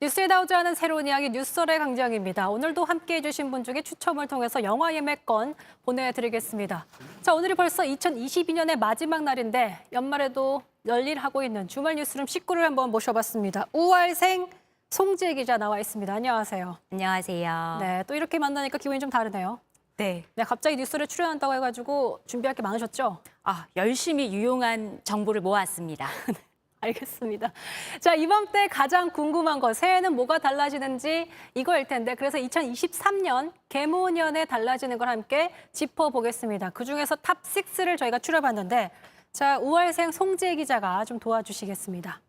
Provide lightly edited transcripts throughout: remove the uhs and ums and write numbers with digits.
뉴스에 나오지 않은 새로운 이야기 뉴스설의 강정입니다. 오늘도 함께해 주신 분 중에 추첨을 통해서 영화 예매권 보내드리겠습니다. 자, 오늘이 벌써 2022년의 마지막 날인데 연말에도 열일하고 있는 주말 뉴스룸 식구를 한번 모셔봤습니다. 우알생 송지혜 기자 나와 있습니다. 안녕하세요. 안녕하세요. 네, 또 이렇게 만나니까 기분이 좀 다르네요. 네. 네, 갑자기 뉴스를 출연한다고 해가지고 준비할 게 많으셨죠? 열심히 유용한 정보를 모았습니다. 알겠습니다. 자, 이번 때 가장 궁금한 거, 새해에는 뭐가 달라지는지 이거일 텐데, 그래서 2023년 개모년에 달라지는 걸 함께 짚어보겠습니다. 그중에서 탑6를 저희가 추려봤는데, 자, 우월생 송지혜 기자가 좀 도와주시겠습니다.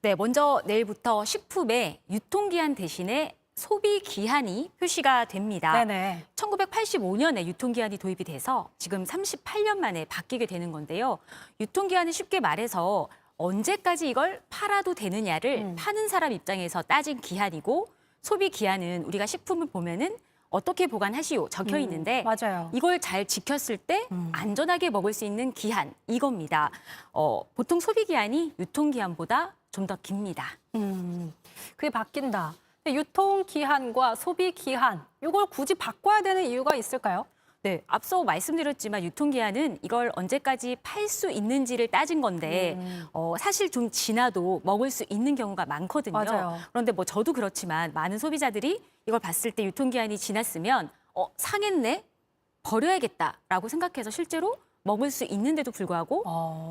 네, 먼저 내일부터 식품의 유통기한 대신에 소비기한이 표시가 됩니다. 네네. 1985년에 유통기한이 도입이 돼서 지금 38년 만에 바뀌게 되는 건데요. 유통기한은 쉽게 말해서 언제까지 이걸 팔아도 되느냐를 파는 사람 입장에서 따진 기한이고, 소비 기한은 우리가 식품을 보면은 어떻게 보관하시오 적혀 있는데 맞아요. 이걸 잘 지켰을 때 안전하게 먹을 수 있는 기한, 이겁니다. 보통 소비 기한이 유통 기한보다 좀 더 깁니다. 그게 바뀐다. 유통 기한과 소비 기한, 이걸 굳이 바꿔야 되는 이유가 있을까요? 네, 앞서 말씀드렸지만 유통기한은 이걸 언제까지 팔 수 있는지를 따진 건데 사실 좀 지나도 먹을 수 있는 경우가 많거든요. 맞아요. 그런데 뭐 저도 그렇지만 많은 소비자들이 이걸 봤을 때 유통기한이 지났으면 상했네? 버려야겠다라고 생각해서 실제로 먹을 수 있는데도 불구하고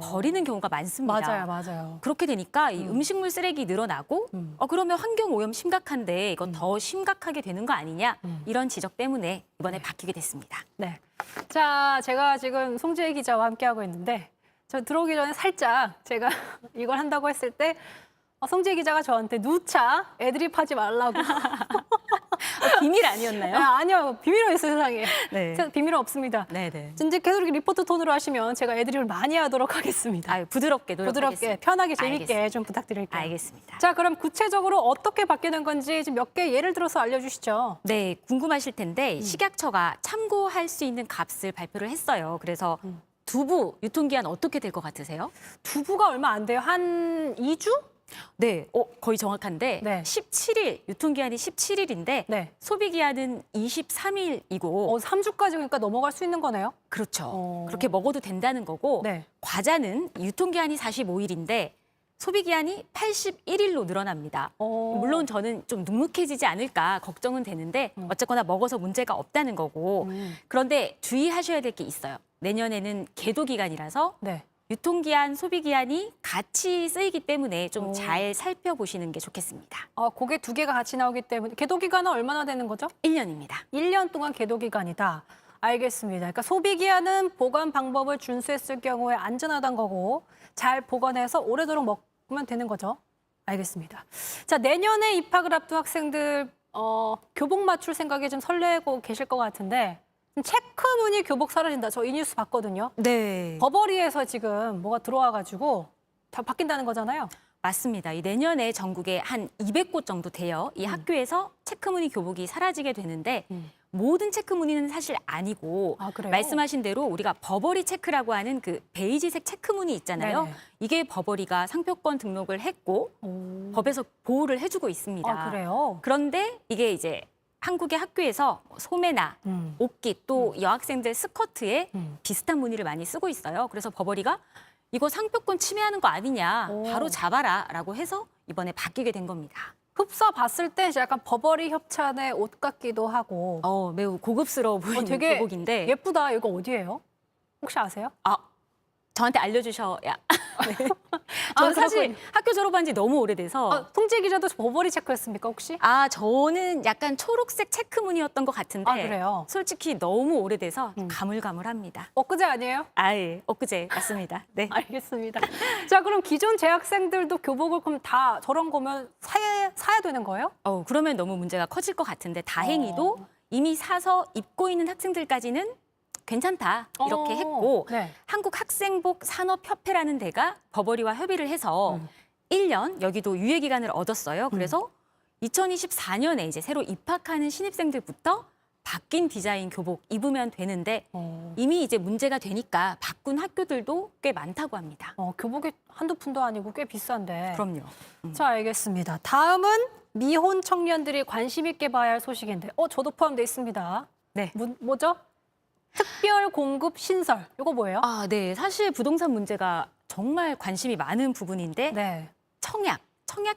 버리는 경우가 많습니다. 맞아요. 그렇게 되니까 이 음식물 쓰레기 늘어나고 그러면 환경 오염 심각한데 이건 더 심각하게 되는 거 아니냐 이런 지적 때문에 이번에 바뀌게 됐습니다. 네. 자, 제가 지금 송지혜 기자와 함께하고 있는데, 저 들어오기 전에 살짝 제가 이걸 한다고 했을 때 송지혜 기자가 저한테 누차 애드립하지 말라고. 비밀 아니었나요? 아니요, 비밀은 있어요, 세상에. 네. 비밀은 없습니다. 네네. 이제 계속 이렇게 리포트 톤으로 하시면 제가 애드립을 많이 하도록 하겠습니다. 부드럽게 노력하겠습니다. 부드럽게, 편하게, 재밌게 알겠습니다. 좀 부탁드릴게요. 알겠습니다. 자, 그럼 구체적으로 어떻게 바뀌는 건지 좀 몇 개 예를 들어서 알려주시죠. 네, 궁금하실 텐데 식약처가 참고할 수 있는 값을 발표를 했어요. 그래서 두부 유통기한 어떻게 될 것 같으세요? 두부가 얼마 안 돼요. 한 2주? 네, 거의 정확한데 네. 17일, 유통기한이 17일인데 네. 소비기한은 23일이고 3주까지 그러니까 넘어갈 수 있는 거네요. 그렇죠. 그렇게 먹어도 된다는 거고 네. 과자는 유통기한이 45일인데 소비기한이 81일로 늘어납니다. 물론 저는 좀 눅눅해지지 않을까 걱정은 되는데 어쨌거나 먹어서 문제가 없다는 거고 그런데 주의하셔야 될 게 있어요. 내년에는 계도기간이라서 네. 유통기한, 소비기한이 같이 쓰이기 때문에 좀 잘 살펴보시는 게 좋겠습니다. 그게 두 개가 같이 나오기 때문에 계도 기간은 얼마나 되는 거죠? 1년입니다. 1년 동안 계도 기간이다. 알겠습니다. 그러니까 소비 기한은 보관 방법을 준수했을 경우에 안전하다는 거고 잘 보관해서 오래도록 먹으면 되는 거죠. 알겠습니다. 자, 내년에 입학을 앞둔 학생들 교복 맞출 생각에 좀 설레고 계실 것 같은데 체크무늬 교복 사라진다. 저 이 뉴스 봤거든요. 네. 버버리에서 지금 뭐가 들어와가지고 다 바뀐다는 거잖아요. 맞습니다. 이 내년에 전국에 한 200곳 정도 돼요. 이 학교에서 체크무늬 교복이 사라지게 되는데 모든 체크무늬는 사실 아니고 그래요? 말씀하신 대로 우리가 버버리 체크라고 하는 그 베이지색 체크무늬 있잖아요. 네네. 이게 버버리가 상표권 등록을 했고 법에서 보호를 해주고 있습니다. 그래요? 그런데 이게 이제 한국의 학교에서 소매나 옷깃 또 여학생들 스커트에 비슷한 무늬를 많이 쓰고 있어요. 그래서 버버리가 이거 상표권 침해하는 거 아니냐, 바로 잡아라 라고 해서 이번에 바뀌게 된 겁니다. 흡사 봤을 때 약간 버버리 협찬의 옷 같기도 하고 매우 고급스러워 보이는 되게 교복인데 예쁘다. 이거 어디예요? 혹시 아세요? 저한테 알려주셔야. 네. 저는 사실 학교 졸업한 지 너무 오래돼서 송지혜 기자도 버버리 체크했습니까 혹시? 저는 약간 초록색 체크 무늬였던 것 같은데 그래요? 솔직히 너무 오래돼서 가물가물합니다. 엊그제 아니에요? 예, 엊그제 맞습니다. 네. 알겠습니다. 자, 그럼 기존 재학생들도 교복을 그럼 다 저런 거면 사야 되는 거예요? 그러면 너무 문제가 커질 것 같은데 다행히도 이미 사서 입고 있는 학생들까지는 괜찮다 이렇게 했고 네. 한국학생복산업협회라는 데가 버버리와 협의를 해서 1년 여기도 유예기간을 얻었어요. 그래서 2024년에 이제 새로 입학하는 신입생들부터 바뀐 디자인 교복 입으면 되는데 어. 이미 이제 문제가 되니까 바꾼 학교들도 꽤 많다고 합니다. 교복이 한두 푼도 아니고 꽤 비싼데. 그럼요. 자, 알겠습니다. 다음은 미혼 청년들이 관심 있게 봐야 할 소식인데, 저도 포함되어 있습니다. 네. 뭐죠? 특별 공급 신설. 이거 뭐예요? 아, 네. 사실 부동산 문제가 정말 관심이 많은 부분인데 네. 청약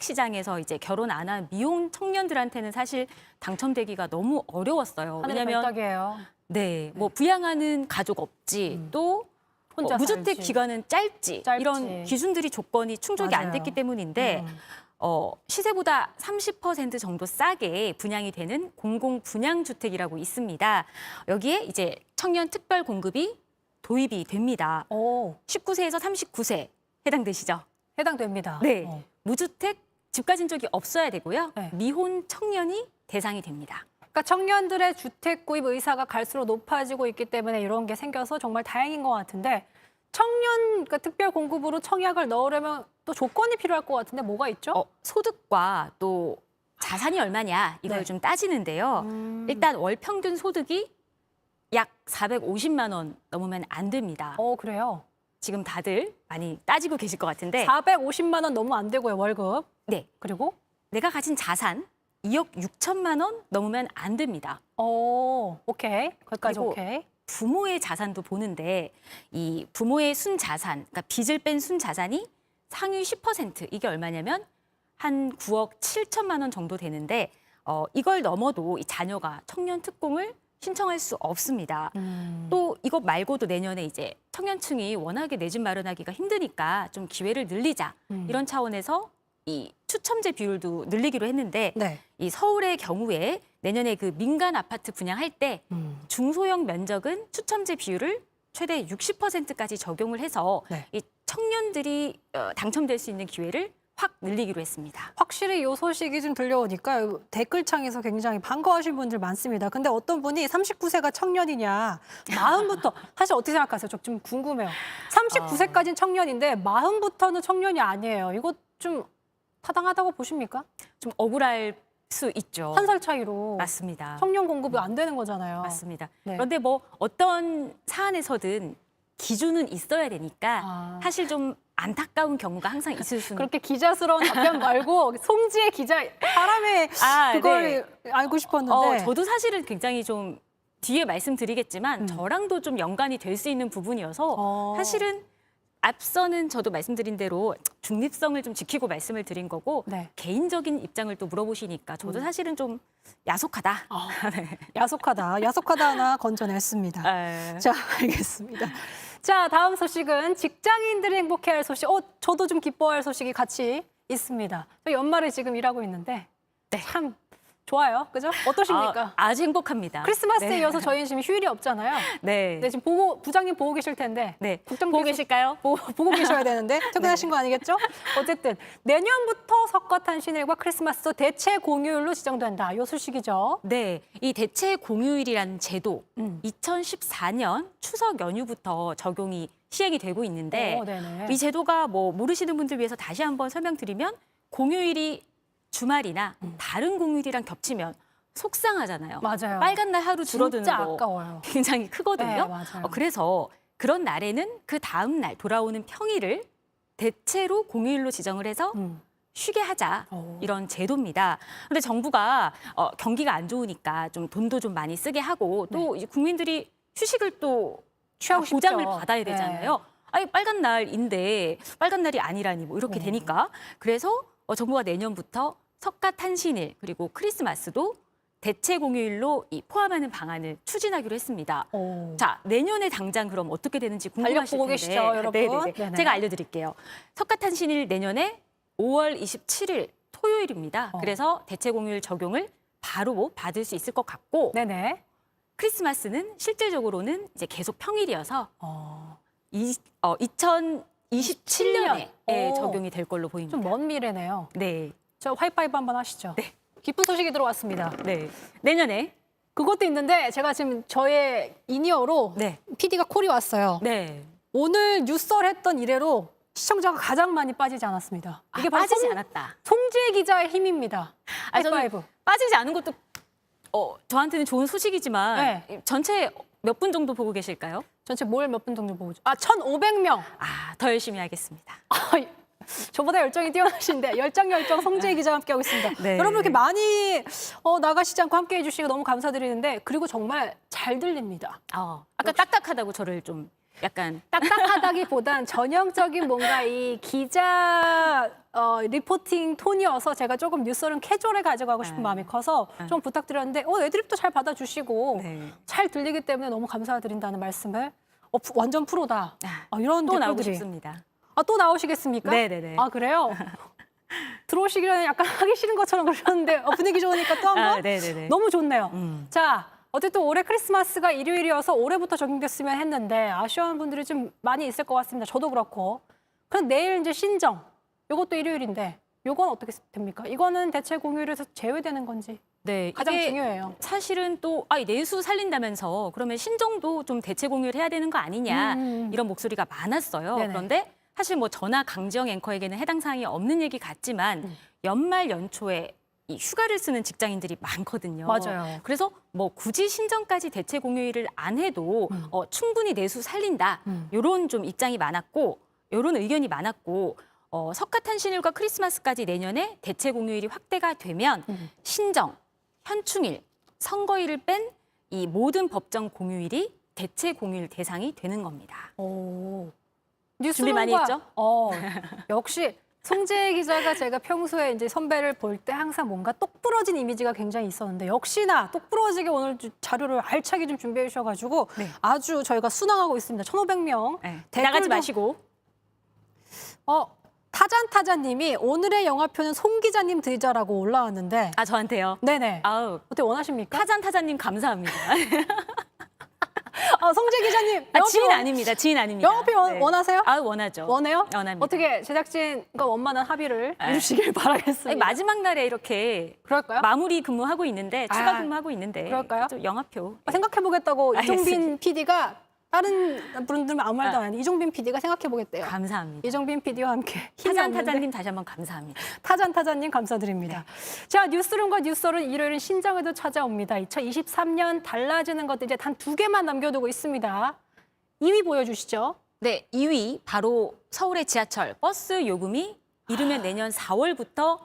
시장에서 이제 결혼 안 한 미혼 청년들한테는 사실 당첨되기가 너무 어려웠어요. 하늘의 왜냐하면 별따기예요. 네, 뭐 부양하는 가족 없지, 또 혼자 무주택 살지. 기간은 짧지, 짧지. 이런 기준들이 조건이 충족이 안 맞아요. 됐기 때문인데 시세보다 30% 정도 싸게 분양이 되는 공공 분양 주택이라고 있습니다. 여기에 이제 청년 특별 공급이 도입이 됩니다. 오, 19세에서 39세 해당되시죠? 해당됩니다. 네. 무주택 집 가진 적이 없어야 되고요. 네. 미혼 청년이 대상이 됩니다. 그러니까 청년들의 주택 구입 의사가 갈수록 높아지고 있기 때문에 이런 게 생겨서 정말 다행인 것 같은데 청년 특별 공급으로 청약을 넣으려면 또 조건이 필요할 것 같은데 뭐가 있죠? 소득과 또 자산이 얼마냐 이걸 네. 좀 따지는데요. 일단 월 평균 소득이 약 450만 원 넘으면 안 됩니다. 그래요. 지금 다들 많이 따지고 계실 것 같은데 450만 원 넘으면 안 되고요, 월급. 네, 그리고 내가 가진 자산 2억 6천만 원 넘으면 안 됩니다. 오케이. 거기까지 그리고 오케이. 부모의 자산도 보는데 이 부모의 순자산, 그러니까 빚을 뺀 순자산이 상위 10% 이게 얼마냐면 한 9억 7천만 원 정도 되는데 이걸 넘어도 이 자녀가 청년 특공을 신청할 수 없습니다. 또 이것 말고도 내년에 이제 청년층이 워낙에 내 집 마련하기가 힘드니까 좀 기회를 늘리자 이런 차원에서 이 추첨제 비율도 늘리기로 했는데 네. 이 서울의 경우에 내년에 그 민간 아파트 분양할 때 중소형 면적은 추첨제 비율을 최대 60%까지 적용을 해서 네. 이 청년들이 당첨될 수 있는 기회를 확 늘리기로 했습니다. 확실히 이 소식이 좀 들려오니까 댓글창에서 굉장히 반가워하신 분들 많습니다. 근데 어떤 분이 39세가 청년이냐, 마흔부터 사실 어떻게 생각하세요? 저 좀 궁금해요. 39세까지는 청년인데 마흔부터는 청년이 아니에요. 이거 좀 타당하다고 보십니까? 좀 억울할 수 있죠. 한 살 차이로 맞습니다. 청년 공급이 안 되는 거잖아요. 맞습니다. 네. 그런데 뭐 어떤 사안에서든 기준은 있어야 되니까 사실 좀 안타까운 경우가 항상 있을 수는 그렇게 기자스러운 답변 말고 송지혜 기자 사람의 그걸 알고 싶었는데 저도 사실은 굉장히 좀 뒤에 말씀드리겠지만 저랑도 좀 연관이 될 수 있는 부분이어서 사실은 앞서는 저도 말씀드린 대로 중립성을 좀 지키고 말씀을 드린 거고 네. 개인적인 입장을 또 물어보시니까 저도 사실은 좀 야속하다. 네. 야속하다 하나 건져냈습니다. 에... 자, 알겠습니다. 자, 다음 소식은 직장인들이 행복해할 소식. 저도 좀 기뻐할 소식이 같이 있습니다. 저 연말에 지금 일하고 있는데 참 좋아요, 그죠? 어떠십니까? 아주 행복합니다. 크리스마스에 네. 이어서 저희는 지금 휴일이 없잖아요. 네. 네, 지금 부장님 보고 계실 텐데. 네. 국정 보고 계실까요? 보고 계셔야 되는데 퇴근하신 거 아니겠죠? 어쨌든 내년부터 석가탄신일과 크리스마스 대체 공휴일로 지정된다. 이 소식이죠. 네, 이 대체 공휴일이라는 제도 2014년 추석 연휴부터 적용이 시행이 되고 있는데 네네. 이 제도가 뭐 모르시는 분들 위해서 다시 한번 설명드리면 공휴일이 주말이나 다른 공휴일이랑 겹치면 속상하잖아요. 맞아요. 빨간 날 하루 줄어드는 진짜 거 아까워요. 굉장히 크거든요. 네, 맞아요. 그래서 그런 날에는 그 다음 날 돌아오는 평일을 대체로 공휴일로 지정을 해서 쉬게 하자 이런 제도입니다. 그런데 정부가 경기가 안 좋으니까 좀 돈도 좀 많이 쓰게 하고 또 이제 국민들이 휴식을 또 취하고 보장을 싶죠. 받아야 되잖아요. 아니 빨간 날인데 빨간 날이 아니라니 뭐 이렇게 되니까 그래서 정부가 내년부터 석가탄신일 그리고 크리스마스도 대체 공휴일로 포함하는 방안을 추진하기로 했습니다. 자, 내년에 당장 그럼 어떻게 되는지 궁금하실 보고 텐데. 계시죠, 여러분? 네네. 제가 알려드릴게요. 석가탄신일 내년에 5월 27일 토요일입니다. 그래서 대체 공휴일 적용을 바로 받을 수 있을 것 같고 네네. 크리스마스는 실질적으로는 이제 계속 평일이어서 2027년에 적용이 될 걸로 보입니다. 좀 먼 미래네요. 네. 저 하이파이브 한번 하시죠. 네. 기쁜 소식이 들어왔습니다. 네. 내년에 그것도 있는데 제가 지금 저의 인이어로 네. PD가 콜이 왔어요. 네. 오늘 뉴스를 했던 이래로 시청자가 가장 많이 빠지지 않았습니다. 이게 바로 빠지지 않았다. 송지혜 기자의 힘입니다. 저는 하이파이브. 빠지지 않은 것도 저한테는 좋은 소식이지만 네. 전체 몇 분 정도 보고 계실까요? 전체 뭘 몇 분 정도 보고 1,500명. 더 열심히 하겠습니다. 저보다 열정이 뛰어나신데 열정 성재 기자와 함께하고 있습니다. 네. 여러분 이렇게 많이 나가시지 않고 함께해 주시고 너무 감사드리는데 그리고 정말 잘 들립니다. 아까 딱딱하다고 저를 좀 약간 딱딱하다기보단 전형적인 뭔가 이 기자 리포팅 톤이어서 제가 조금 뉴스를 캐주얼에 가져가고 싶은 마음이 커서 좀 부탁드렸는데 애드립도 잘 받아주시고 네. 잘 들리기 때문에 너무 감사드린다는 말씀을 완전 프로다. 이런 또 나오고 댓글들이. 싶습니다. 또 나오시겠습니까? 네네네. 그래요? 들어오시기 전에 약간 하기 싫은 것처럼 그러셨는데 분위기 좋으니까 또 한 번? 네네네. 너무 좋네요. 자, 어쨌든 올해 크리스마스가 일요일이어서 올해부터 적용됐으면 했는데 아쉬워하는 분들이 좀 많이 있을 것 같습니다. 저도 그렇고. 그럼 내일 이제 신정, 이것도 일요일인데 이건 어떻게 됩니까? 이거는 대체 공휴일에서 제외되는 건지 네, 가장 이게 중요해요. 사실은 또 내수 살린다면서 그러면 신정도 좀 대체 공휴일 해야 되는 거 아니냐 이런 목소리가 많았어요. 네네. 그런데 사실 뭐 저나 강지영 앵커에게는 해당 사항이 없는 얘기 같지만 연말 연초에 이 휴가를 쓰는 직장인들이 많거든요. 맞아요. 그래서 뭐 굳이 신정까지 대체 공휴일을 안 해도 충분히 내수 살린다. 이런 좀 입장이 많았고 이런 의견이 많았고 석가탄신일과 크리스마스까지 내년에 대체 공휴일이 확대가 되면 신정, 현충일, 선거일을 뺀 이 모든 법정 공휴일이 대체 공휴일 대상이 되는 겁니다. 뉴스룸과, 많이 했죠? 역시 송재 기자가 제가 평소에 이제 선배를 볼 때 항상 뭔가 똑부러진 이미지가 굉장히 있었는데 역시나 똑부러지게 오늘 자료를 알차게 좀 준비해 주셔가지고 네. 아주 저희가 순항하고 있습니다. 1,500명. 네, 댓글도- 나가지 마시고. 타잔타잔님이 오늘의 영화표는 송 기자님 드리자라고 올라왔는데 저한테요. 네네. 아우, 어떻게 원하십니까? 타잔타잔님 감사합니다. 송재 기자님. 지인 아닙니다. 지인 아닙니다. 영화표 네. 원하세요? 원하죠. 원해요? 원합니다. 어떻게 제작진과 원만한 합의를 이루시길 바라겠습니다. 마지막 날에 이렇게 그럴까요? 마무리 근무하고 있는데 추가 근무하고 있는데 그럴까요? 좀 영화표. 생각해보겠다고 알겠습니다. 이종빈 PD가 다른 분들은 아무 말도 안 하는데 이종빈 PD가 생각해보겠대요. 감사합니다. 이종빈 PD와 함께 힘이 없는데 타잔타잔님 다시 한번 감사합니다. 타잔타잔님 감사드립니다. 자, 뉴스룸과 뉴스룸은 일요일은 신정에도 찾아옵니다. 2023년 달라지는 것들 이제 단 2개만 남겨두고 있습니다. 2위 보여주시죠. 네, 2위 바로 서울의 지하철 버스 요금이 이르면 내년 4월부터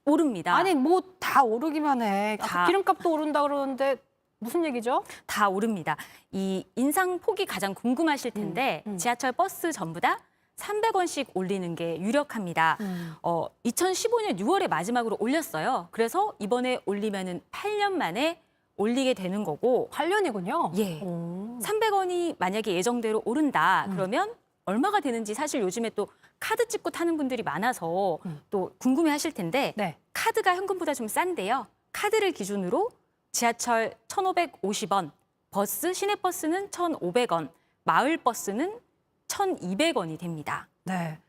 오릅니다. 아니 뭐 다 오르기만 해. 다. 기름값도 오른다 그러는데 무슨 얘기죠? 다 오릅니다. 이 인상 폭이 가장 궁금하실 텐데 지하철 버스 전부 다 300원씩 올리는 게 유력합니다. 2015년 6월에 마지막으로 올렸어요. 그래서 이번에 올리면은 8년 만에 올리게 되는 거고 8년이군요. 예. 300원이 만약에 예정대로 오른다 그러면 얼마가 되는지 사실 요즘에 또 카드 찍고 타는 분들이 많아서 또 궁금해 하실 텐데 네. 카드가 현금보다 좀 싼데요. 카드를 기준으로 지하철 1,550원, 버스, 시내버스는 1,500원, 마을버스는 1,200원이 됩니다. 네.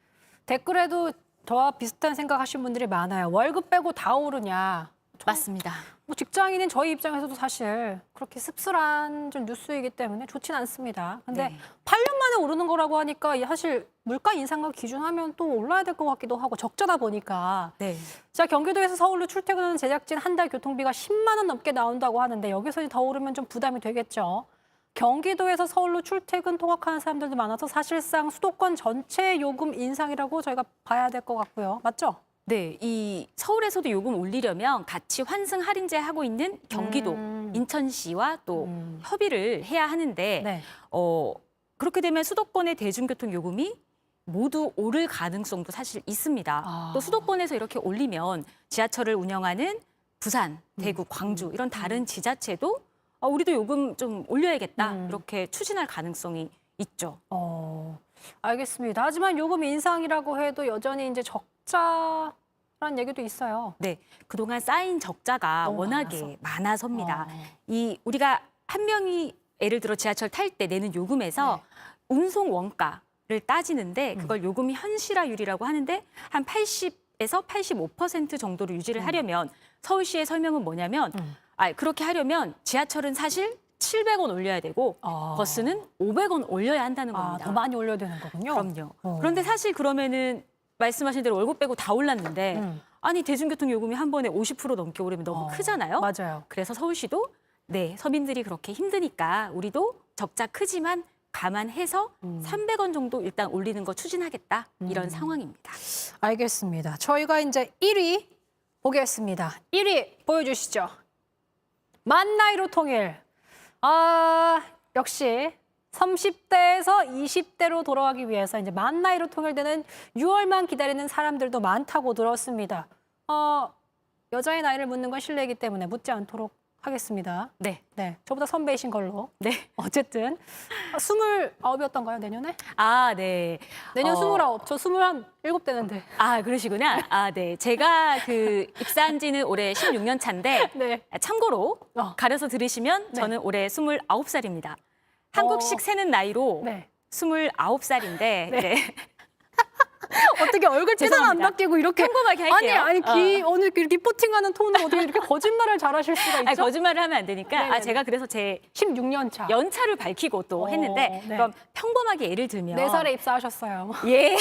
댓글에도 저와 비슷한 생각하시는 분들이 많아요. 월급 빼고 다 오르냐. 맞습니다. 뭐 직장인인 저희 입장에서도 사실 그렇게 씁쓸한 좀 뉴스이기 때문에 좋진 않습니다. 근데 네. 8년 만에 오르는 거라고 하니까 사실 물가 인상과 기준하면 또 올라야 될 것 같기도 하고 적자다 보니까. 네. 자, 경기도에서 서울로 출퇴근하는 제작진 한 달 교통비가 10만 원 넘게 나온다고 하는데 여기서 더 오르면 좀 부담이 되겠죠. 경기도에서 서울로 출퇴근 통학하는 사람들도 많아서 사실상 수도권 전체 요금 인상이라고 저희가 봐야 될 것 같고요. 맞죠? 네, 이 서울에서도 요금 올리려면 같이 환승 할인제 하고 있는 경기도, 인천시와 또 협의를 해야 하는데 네. 그렇게 되면 수도권의 대중교통 요금이 모두 오를 가능성도 사실 있습니다. 또 수도권에서 이렇게 올리면 지하철을 운영하는 부산, 대구, 광주 이런 다른 지자체도 우리도 요금 좀 올려야겠다 이렇게 추진할 가능성이 있죠. 알겠습니다. 하지만 요금 인상이라고 해도 여전히 이제 적자라는 얘기도 있어요. 네, 그동안 쌓인 적자가 너무 워낙에 많아서입니다. 이 우리가 한 명이 예를 들어 지하철 탈 때 내는 요금에서 운송 원가를 따지는데 그걸 요금이 현실화율이라고 하는데 한 80에서 85% 정도로 유지를 하려면 서울시의 설명은 뭐냐면 그렇게 하려면 지하철은 사실 700원 올려야 되고 버스는 500원 올려야 한다는 겁니다. 더 많이 올려야 되는 거군요. 그럼요. 그런데 사실 그러면은 말씀하신 대로 월급 빼고 다 올랐는데 아니 대중교통 요금이 한 번에 50% 넘게 오르면 너무 크잖아요. 맞아요. 그래서 서울시도 네, 서민들이 그렇게 힘드니까 우리도 적자 크지만 감안해서 300원 정도 일단 올리는 거 추진하겠다. 이런 상황입니다. 알겠습니다. 저희가 이제 1위 보겠습니다. 1위 보여주시죠. 만 나이로 통일. 역시 30대에서 20대로 돌아가기 위해서 이제 만 나이로 통일되는 6월만 기다리는 사람들도 많다고 들었습니다. 여자의 나이를 묻는 건 실례이기 때문에 묻지 않도록 하겠습니다. 네. 네, 저보다 선배이신 걸로. 네. 어쨌든 29이었던가요, 내년에? 아, 네. 내년 29. 저 27 되는데. 아, 그러시구나. 아, 네. 제가 그 입사한 지는 올해 16년 차인데 네. 참고로 가려서 들으시면 네. 저는 올해 29살입니다. 한국식 세는 나이로 네. 29살인데 네. 어떻게 얼굴 찌든 안 죄송합니다. 바뀌고 이렇게 평범하게 할게요. 아니 오늘 리포팅하는 톤으로 어떻게 이렇게 거짓말을 잘하실 수가 있죠? 아니, 거짓말을 하면 안 되니까 네네네. 제가 그래서 제 16년 차. 연차를 밝히고 또 했는데 네. 그럼 평범하게 예를 들면 4살에 입사하셨어요. 예.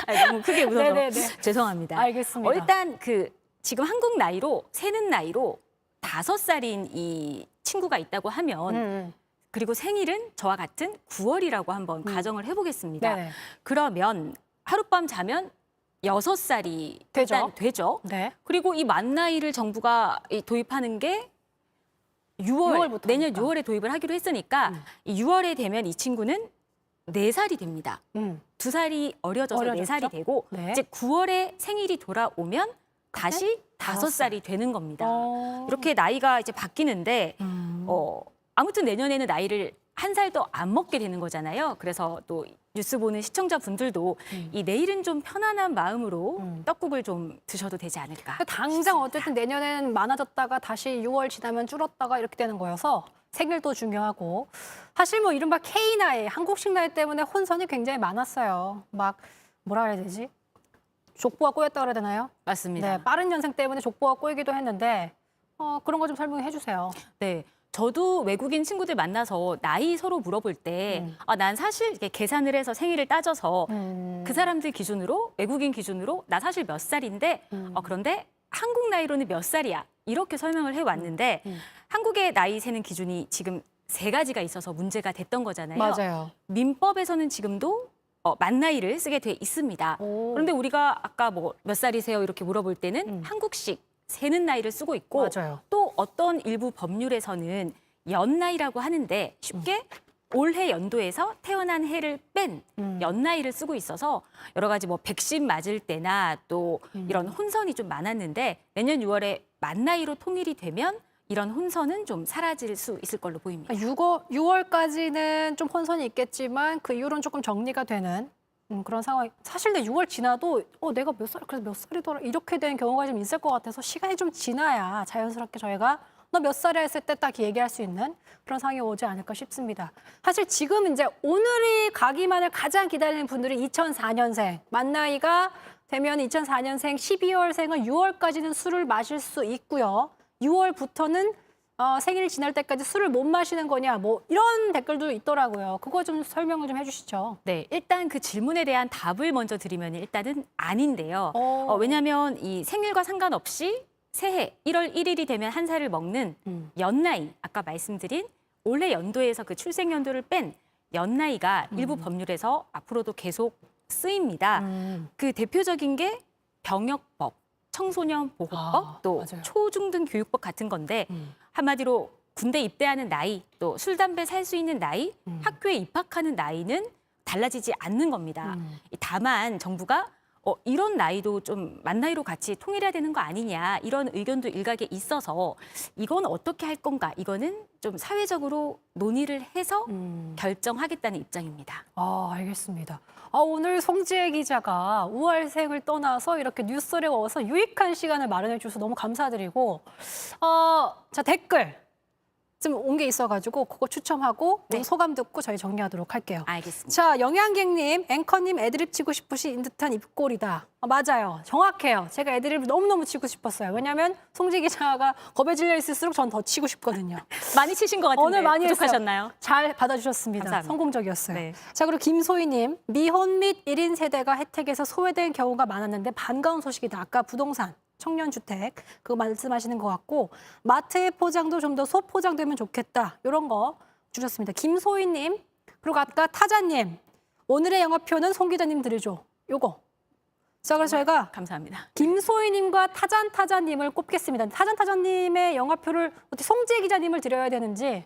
아니, 너무 크게 웃어서 네네네. 죄송합니다. 알겠습니다. 일단 그 지금 한국 나이로 세는 나이로 5살인 이 친구가 있다고 하면 그리고 생일은 저와 같은 9월이라고 한번 가정을 해보겠습니다. 네네. 그러면 하룻밤 자면 6살이 되죠. 일단 되죠. 네. 그리고 이 만 나이를 정부가 도입하는 게 6월부터니까. 내년 6월에 도입을 하기로 했으니까 이 6월에 되면 이 친구는 4살이 됩니다. 2살이 어려져서 어려졌죠? 4살이 되고 네. 이제 9월에 생일이 돌아오면 다시 5살이 되는 겁니다. 이렇게 나이가 이제 바뀌는데 아무튼 내년에는 나이를 1살 더 안 먹게 되는 거잖아요. 그래서 또 뉴스 보는 시청자분들도 이 내일은 좀 편안한 마음으로 떡국을 좀 드셔도 되지 않을까. 당장 어쨌든 내년에는 많아졌다가 다시 6월 지나면 줄었다가 이렇게 되는 거여서 생일도 중요하고 사실 뭐 이른바 K 나이, 한국식 나이 때문에 혼선이 굉장히 많았어요. 막 뭐라 그래야 되지? 족보가 꼬였다 그래야 되나요? 맞습니다. 네, 빠른 연생 때문에 족보가 꼬이기도 했는데 그런 거 좀 설명해 주세요. 네. 저도 외국인 친구들 만나서 나이 서로 물어볼 때 난 사실 이렇게 계산을 해서 생일을 따져서 그 사람들 기준으로 외국인 기준으로 나 사실 몇 살인데 그런데 한국 나이로는 몇 살이야 이렇게 설명을 해왔는데 한국의 나이 세는 기준이 지금 3가지가 있어서 문제가 됐던 거잖아요. 맞아요. 민법에서는 지금도 만 나이를 쓰게 돼 있습니다. 그런데 우리가 아까 뭐 몇 살이세요 이렇게 물어볼 때는 한국식 세는 나이를 쓰고 있고 맞아요. 또 어떤 일부 법률에서는 연나이라고 하는데 쉽게 올해 연도에서 태어난 해를 뺀 연나이를 쓰고 있어서 여러 가지 뭐 백신 맞을 때나 또 이런 혼선이 좀 많았는데 내년 6월에 만 나이로 통일이 되면 이런 혼선은 좀 사라질 수 있을 걸로 보입니다. 6월까지는 좀 혼선이 있겠지만 그 이후로는 조금 정리가 되는 그런 상황. 사실 내 6월 지나도 내가 몇 살, 그래서 몇 살이더라 이렇게 되는 경우가 좀 있을 것 같아서 시간이 좀 지나야 자연스럽게 저희가 너 몇 살이야 했을 때 딱 얘기할 수 있는 그런 상황이 오지 않을까 싶습니다. 사실 지금 이제 오늘이 가기만을 가장 기다리는 분들이 2004년생, 만 나이가 되면 2004년생, 12월생은 6월까지는 술을 마실 수 있고요. 6월부터는 생일 지날 때까지 술을 못 마시는 거냐 뭐 이런 댓글도 있더라고요. 그거 좀 설명을 좀 해주시죠. 네, 일단 그 질문에 대한 답을 먼저 드리면 일단은 아닌데요. 왜냐하면 이 생일과 상관없이 새해 1월 1일이 되면 1살을 먹는 연나이, 아까 말씀드린 올해 연도에서 그 출생 연도를 뺀 연나이가 일부 법률에서 앞으로도 계속 쓰입니다. 그 대표적인 게 병역법, 청소년 보호법, 또 맞아요. 초중등 교육법 같은 건데 한마디로 군대 입대하는 나이, 또 술, 담배 살 수 있는 나이, 학교에 입학하는 나이는 달라지지 않는 겁니다. 다만 정부가 이런 나이도 좀 만 나이로 같이 통일해야 되는 거 아니냐 이런 의견도 일각에 있어서 이건 어떻게 할 건가 이거는 좀 사회적으로 논의를 해서 결정하겠다는 입장입니다. 알겠습니다. 오늘 송지혜 기자가 우월생을 떠나서 이렇게 뉴스를 얻어서 유익한 시간을 마련해 주셔서 너무 감사드리고 자 댓글 좀 온 게 있어가지고 그거 추첨하고 네. 소감 듣고 저희 정리하도록 할게요. 알겠습니다. 자, 영양객님, 앵커님 애드립 치고 싶으신 듯한 입꼬리다. 맞아요. 정확해요. 제가 애드립을 너무너무 치고 싶었어요. 왜냐하면 송지 기자가 겁에 질려 있을수록 전 더 치고 싶거든요. 많이 치신 것 같은데 오늘 많이 부족하셨나요? 잘 받아주셨습니다. 감사합니다. 성공적이었어요. 네. 자, 그리고 김소희님, 미혼 및 1인 세대가 혜택에서 소외된 경우가 많았는데 반가운 소식이다. 아까 부동산, 청년주택 그거 말씀하시는 것 같고 마트의 포장도 좀 더 소포장되면 좋겠다. 이런 거 주셨습니다. 김소희님, 그리고 아까 타자님, 오늘의 영화표는 송 기자님 드리죠. 요거. 자, 그래서 저희가 감사합니다. 김소희님과 타잔님을 꼽겠습니다. 타잔님의 영화표를 어떻게 송지혜 기자님을 드려야 되는지.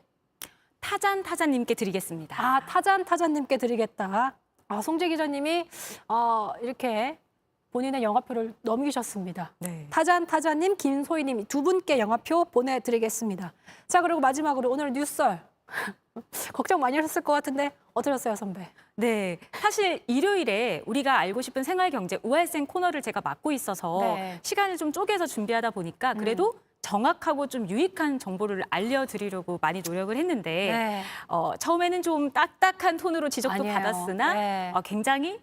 타잔님께 드리겠습니다. 아, 타잔님께 드리겠다. 아, 송지혜 기자님이 이렇게 본인의 영화표를 넘기셨습니다. 네. 타잔님, 김소희님 두 분께 영화표 보내드리겠습니다. 자, 그리고 마지막으로 오늘 뉴스썰. 걱정 많이 하셨을 것 같은데 어떠셨어요, 선배? 네, 사실 일요일에 우리가 알고 싶은 생활경제 우알생 코너를 제가 맡고 있어서 네. 시간을 좀 쪼개서 준비하다 보니까 그래도 정확하고 좀 유익한 정보를 알려드리려고 많이 노력을 했는데 네. 처음에는 좀 딱딱한 톤으로 지적도 아니에요. 받았으나 네. 굉장히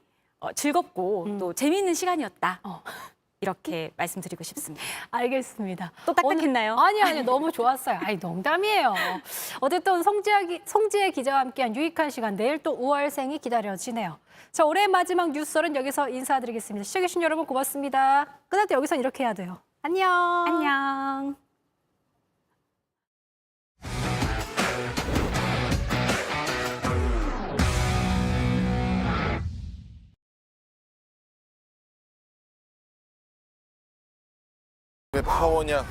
즐겁고 또 재미있는 시간이었다. 어. 이렇게 말씀드리고 싶습니다. 알겠습니다. 또 딱딱했나요? 아니요. 너무 좋았어요. 아니, 농담이에요. 어쨌든 송지혜 기자와 함께한 유익한 시간, 내일 또 우월생이 기다려지네요. 자, 올해의 마지막 뉴스설은 여기서 인사드리겠습니다. 시청해주신 여러분 고맙습니다. 끝날 때 여기서 이렇게 해야 돼요. 안녕. 안녕. 왜 파워냐?